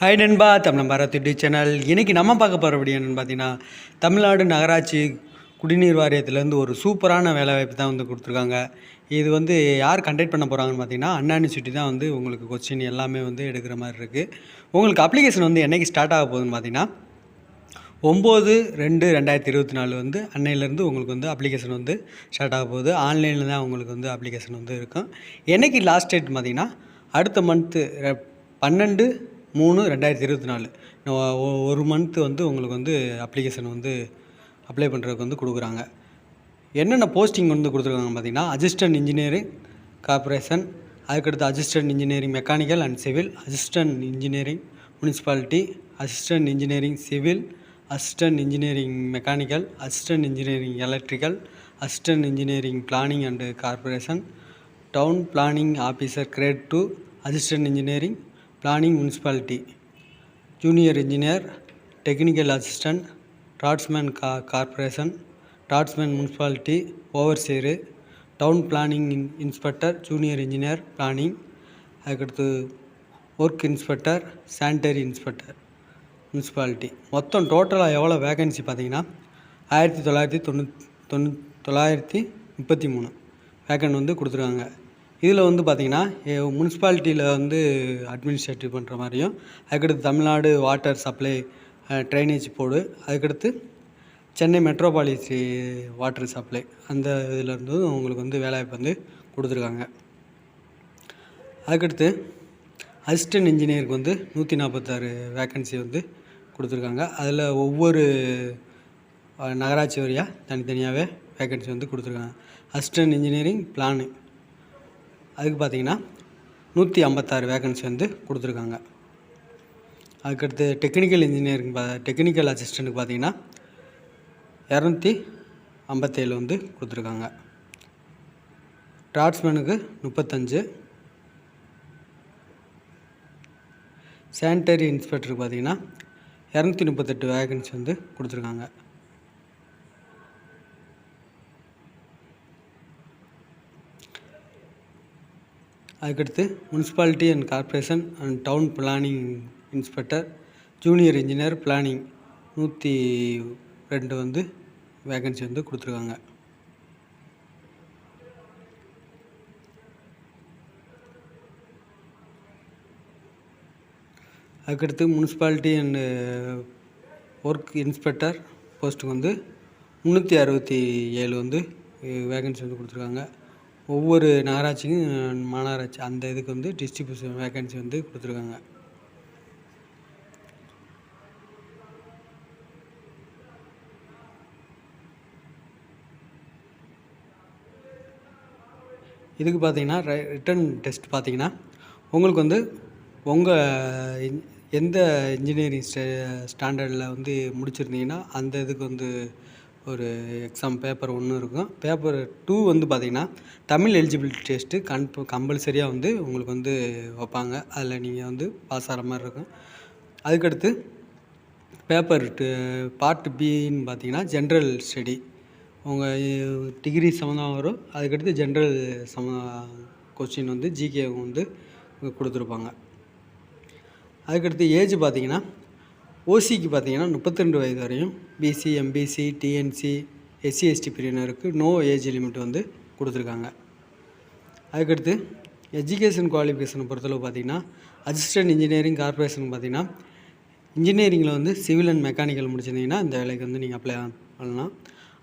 Hi நண்பா, Tamil Bharat YouTube channel. இன்றைக்கி நம்ம பார்க்க போகிற வீடியோ என்னென்னு பார்த்தீங்கன்னா, தமிழ்நாடு நகராட்சி குடிநீர் வாரியத்துலேருந்து ஒரு சூப்பரான வேலைவாய்ப்பு தான் வந்து கொடுத்துருக்காங்க. இது வந்து யார் கண்டக்ட் பண்ண போகிறாங்கன்னு பார்த்தீங்கன்னா, அண்ணா யூனிவர்சிட்டி தான் வந்து உங்களுக்கு கொஸ்டின் எல்லாமே வந்து எடுக்கிற மாதிரி இருக்குது. உங்களுக்கு அப்ளிகேஷன் வந்து என்றைக்கு ஸ்டார்ட் ஆக போகுதுன்னு பார்த்தீங்கன்னா 9/2/2024 வந்து அன்னையிலேருந்து உங்களுக்கு வந்து அப்ளிகேஷன் வந்து ஸ்டார்ட் ஆக போகுது. ஆன்லைனில் தான் உங்களுக்கு வந்து அப்ளிகேஷன் வந்து இருக்கும். என்றைக்கு லாஸ்ட் டேட் பார்த்தீங்கன்னா அடுத்த மந்த்து 12/3/2024 ஒரு மந்த்து வந்து உங்களுக்கு வந்து அப்ளிகேஷன் வந்து அப்ளை பண்ணுறதுக்கு வந்து கொடுக்குறாங்க. என்னென்ன போஸ்டிங் வந்து கொடுத்துருக்காங்கன்னு பார்த்தீங்கன்னா, அசிஸ்டன்ட் இன்ஜினியரிங் கார்ப்பரேஷன், அதுக்கடுத்து assistant engineering mechanical and civil, assistant engineering municipality, assistant engineering civil, assistant engineering mechanical, assistant engineering electrical, assistant engineering planning and corporation, town planning officer grade 2, assistant engineering planning municipality, junior engineer, technical assistant, draughtsman corporation, draughtsman municipality, overseer, town planning inspector, junior engineer planning, அதுக்கடுத்து work inspector, sanitary inspector municipality. மொத்தம் டோட்டலாக எவ்வளோ vacancy பார்த்தீங்கன்னா 1933 vacant வந்து கொடுத்துருக்காங்க. இதில் வந்து பார்த்திங்கன்னா முனிசிபாலிட்டியில் வந்து அட்மினிஸ்ட்ரேட்டிவ் பண்ணுற மாதிரியும், அதுக்கடுத்து Tamil Nadu water supply drainage board, அதுக்கடுத்து சென்னை மெட்ரோபாலிசி வாட்டர் சப்ளை, அந்த இதிலேருந்து உங்களுக்கு வந்து வேலைவாய்ப்பு வந்து கொடுத்துருக்காங்க. அதுக்கடுத்து அசிஸ்டன்ட் இன்ஜினியருக்கு வந்து 146 வேக்கன்சி வந்து கொடுத்துருக்காங்க. அதில் ஒவ்வொரு நகராட்சி வழியாக தனித்தனியாகவே வேக்கன்சி வந்து கொடுத்துருக்காங்க. அசிஸ்டன்ட் இன்ஜினியரிங் பிளானு அதுக்கு பார்த்திங்கன்னா 156 வேக்கன்சி வந்து கொடுத்துருக்காங்க. அதுக்கடுத்து டெக்னிக்கல் இன்ஜினியரிங் டெக்னிக்கல் அசிஸ்டண்ட்டுக்கு பார்த்திங்கன்னா 257 வந்து கொடுத்துருக்காங்க. டிராட்ஸ்மேனுக்கு 35, சானிட்டரி இன்ஸ்பெக்டருக்கு பார்த்திங்கன்னா 238 வேக்கன்சி வந்து கொடுத்துருக்காங்க. அதுக்கடுத்து municipality and corporation and down planning inspector, junior engineer planning 102 வந்து வேக்கன்சி வந்து கொடுத்துருக்காங்க. அதுக்கடுத்து முனிசிபாலிட்டி அண்டு ஒர்க் இன்ஸ்பெக்டர் போஸ்ட்டுக்கு வந்து 367 வந்து வேக்கன்சி வந்து கொடுத்துருக்காங்க. ஒவ்வொரு நகராட்சிக்கும் மாநகராட்சி அந்த இதுக்கு வந்து டிஸ்ட்ரிபியூஷன் வேக்கன்சி வந்து கொடுத்துருக்காங்க. இதுக்கு பார்த்தீங்கன்னா ரிட்டன் டெஸ்ட் பார்த்தீங்கன்னா உங்களுக்கு வந்து உங்கள் எந்த இன்ஜினியரிங் ஸ்டாண்டர்டில் வந்து முடிச்சிருந்தீங்கன்னா அந்த இதுக்கு வந்து ஒரு எக்ஸாம் பேப்பர் 1 இருக்கும். பேப்பர் 2 வந்து பார்த்திங்கன்னா தமிழ் எலிஜிபிலிட்டி டெஸ்ட்டு கம்பல்சரியாக வந்து உங்களுக்கு வந்து வைப்பாங்க. அதில் நீங்கள் வந்து பாஸ் ஆகிற மாதிரி இருக்கும். அதுக்கடுத்து பேப்பர் பார்ட் பின்னு பார்த்தீங்கன்னா ஜென்ரல் ஸ்டடி உங்கள் டிகிரி சம்மந்தமாக வரும். அதுக்கடுத்து ஜென்ரல் கொஸ்டின் வந்து ஜிகே வந்து கொடுத்துருப்பாங்க. அதுக்கடுத்து ஏஜ் பார்த்திங்கன்னா ஓசிக்கு பார்த்திங்கன்னா 32 வயது வரையும், BC, MBC, DNC, SC, ST பிரிவினருக்கு நோ ஏஜ் லிமிட் வந்து கொடுத்துருக்காங்க. அதுக்கடுத்து எஜுகேஷன் குவாலிஃபிகேஷனை பொறுத்தளவு பார்த்திங்கன்னா அசிஸ்டன்ட் இன்ஜினியரிங் கார்ப்பரேஷன் பார்த்திங்கன்னா இன்ஜினியரிங்கில் வந்து சிவில் அண்ட் மெக்கானிக்கல் முடிச்சிருந்தீங்கன்னா இந்த வேலைக்கு வந்து நீங்கள் அப்ளை பண்ணலாம்.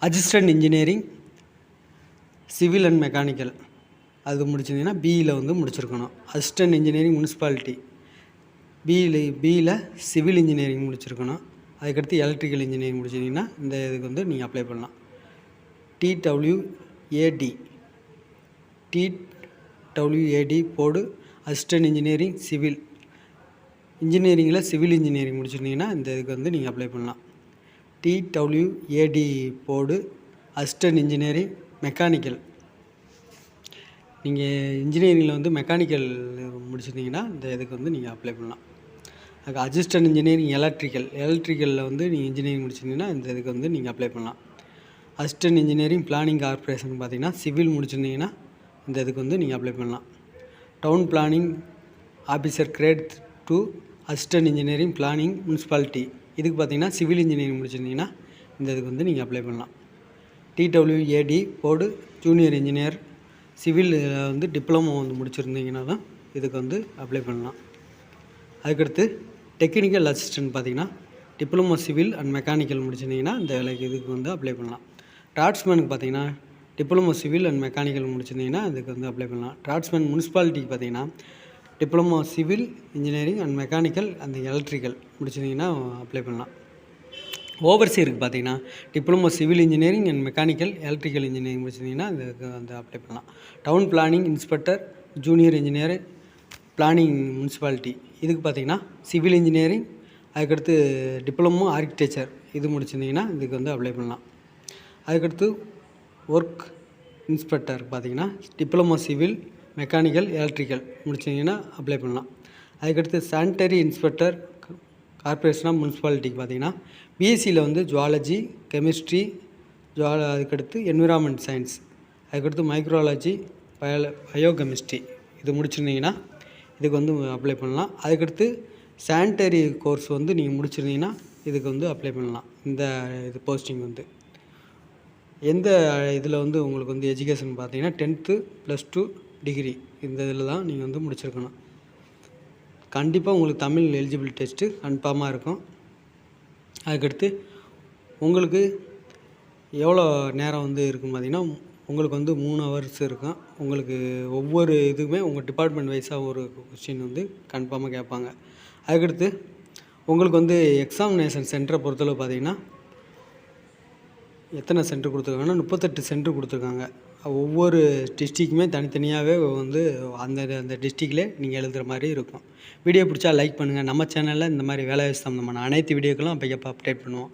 Assistant engineering civil and mechanical அது முடிச்சிருந்தீங்கன்னா பிஇயில் வந்து முடிச்சிருக்கணும். அசிஸ்டன்ட் இன்ஜினியரிங் முனிசிபாலிட்டி பியில் சிவில் இன்ஜினியரிங் முடிச்சிருக்கணும். அதுக்கடுத்து எலக்ட்ரிக்கல் இன்ஜினியரிங் முடிச்சிட்டிங்கன்னா இந்த இதுக்கு வந்து நீங்கள் அப்ளை பண்ணலாம். TWAD board assistant engineering civil இன்ஜினியரிங்கில் சிவில் இன்ஜினியரிங் முடிச்சிருந்தீங்கன்னா இந்த இதுக்கு வந்து நீங்கள் அப்ளை பண்ணலாம். TWAD board assistant engineering mechanical நீங்கள் இன்ஜினியரிங்கில் வந்து மெக்கானிக்கல் முடிச்சிருந்தீங்கன்னா இந்த இதுக்கு வந்து நீங்கள் அப்ளை பண்ணலாம். அதுக்கு அசிஸ்டன்ட் இன்ஜினியரிங் எலக்ட்ரிக்கலில் வந்து நீங்கள் இன்ஜினியரிங் முடிச்சிருந்தீங்கன்னா இந்த இதுக்கு வந்து நீங்கள் அப்ளை பண்ணலாம். அசிஸ்டன்ட் இன்ஜினியரிங் பிளானிங் கார்ப்பரேஷன் பார்த்திங்கன்னா சிவில் முடிச்சிருந்தீங்கன்னா இந்த இதுக்கு வந்து நீங்கள் அப்ளை பண்ணலாம். Down planning officer grade 2 assistant engineering planning municipality. இதுக்கு பார்த்தீங்கன்னா சிவில் இன்ஜினியரிங் முடிச்சிருந்தீங்கன்னா இந்த இதுக்கு வந்து நீங்கள் அப்ளை பண்ணலாம். TWAD board junior engineer civil வந்து டிப்ளமோ வந்து முடிச்சிருந்தீங்கன்னா தான் இதுக்கு வந்து அப்ளை பண்ணலாம். அதுக்கடுத்து டெக்னிக்கல் அசிஸ்டன்ட் பார்த்தீங்கன்னா டிப்ளமோ சிவில் அண்ட் மெக்கானிக்கல் முடிச்சிருந்தீங்கன்னா இந்த வேலைக்கு இதுக்கு வந்து அப்ளை பண்ணலாம். டிராஃப்ட்ஸ்மேனுக்கு பார்த்தீங்கன்னா டிப்ளமோ சிவில் அண்ட் மெக்கானிக்கல் முடிச்சிருந்தீங்கன்னா இதுக்கு வந்து அப்ளை பண்ணலாம். டிராஃப்ட்ஸ்மேன் முனிசிபாலிட்டிக்கு பார்த்தீங்கன்னா diploma civil engineering and mechanical and electrical முடிச்சிருந்தீங்கன்னா அப்ளை பண்ணலாம். ஓவர்சியருக்கு பார்த்தீங்கன்னா diploma civil engineering and mechanical electrical engineering முடிச்சிருந்தீங்கன்னா இதுக்கு வந்து அப்ளை பண்ணலாம். Down planning inspector junior engineer planning municipality இதுக்கு பார்த்தீங்கன்னா சிவில் இன்ஜினியரிங் அதுக்கடுத்து டிப்ளமோ ஆர்கிடெக்சர் இது முடிச்சிருந்தீங்கன்னா இதுக்கு வந்து அப்ளை பண்ணலாம். அதுக்கடுத்து ஒர்க் இன்ஸ்பெக்டர் பார்த்தீங்கன்னா டிப்ளமோ சிவில் மெக்கானிக்கல் எலக்ட்ரிக்கல் முடிச்சிங்கன்னா அப்ளை பண்ணலாம். அதுக்கடுத்து சானிட்டரி இன்ஸ்பெக்டர் கார்பரேஷன் ஆஃப் முனிசிபாலிட்டிக்கு பார்த்தீங்கன்னா பிஎஸ்சியில் வந்து ஜுவாலஜி கெமிஸ்ட்ரி அதுக்கடுத்து என்விரான்மெண்ட் சயின்ஸ் அதுக்கடுத்து மைக்ரோலஜி பயோகெமிஸ்ட்ரி இது முடிச்சிருந்தீங்கன்னா இதுக்கு வந்து அப்ளை பண்ணலாம். அதுக்கடுத்து சானிட்டரி கோர்ஸ் வந்து நீங்கள் முடிச்சிருந்தீங்கன்னா இதுக்கு வந்து அப்ளை பண்ணலாம். இந்த இது போஸ்டிங் வந்து எந்த இதில் வந்து உங்களுக்கு வந்து எஜுகேஷன் பார்த்தீங்கன்னா 10th +2 டிகிரி இந்த இதில் தான் நீங்கள் வந்து முடிச்சிருக்கணும். கண்டிப்பாக உங்களுக்கு தமிழ் எலிஜிபிலிட்டி டெஸ்ட்டு கன்ஃபார்மாக இருக்கும். அதுக்கடுத்து உங்களுக்கு எவ்வளோ நேரம் வந்து இருக்குன்னு பார்த்தீங்கன்னா உங்களுக்கு வந்து 3 ஹவர்ஸ் இருக்கும். உங்களுக்கு ஒவ்வொரு இதுவுமே உங்கள் டிபார்ட்மெண்ட் வைஸாக ஒரு கொஸ்டின் வந்து கன்ஃபார்மாக கேட்பாங்க. அதுக்கடுத்து உங்களுக்கு வந்து எக்ஸாமினேஷன் சென்டரை பொறுத்தளவு பார்த்தீங்கன்னா எத்தனை சென்டர் கொடுத்துருக்காங்கன்னா 38 சென்டர் கொடுத்துருக்காங்க. ஒவ்வொரு டிஸ்ட்ரிக்குமே தனித்தனியாகவே வந்து அந்த டிஸ்ட்ரிக்ட்லேயே நீங்கள் எழுதுகிற மாதிரி இருக்கும். வீடியோ பிடிச்சா லைக் பண்ணுங்கள். நம்ம சேனலில் இந்த மாதிரி வேலைவாய்ப்பு சம்மந்தமான அனைத்து வீடியோக்களும் அப்போ அப்டேட் பண்ணுவோம்.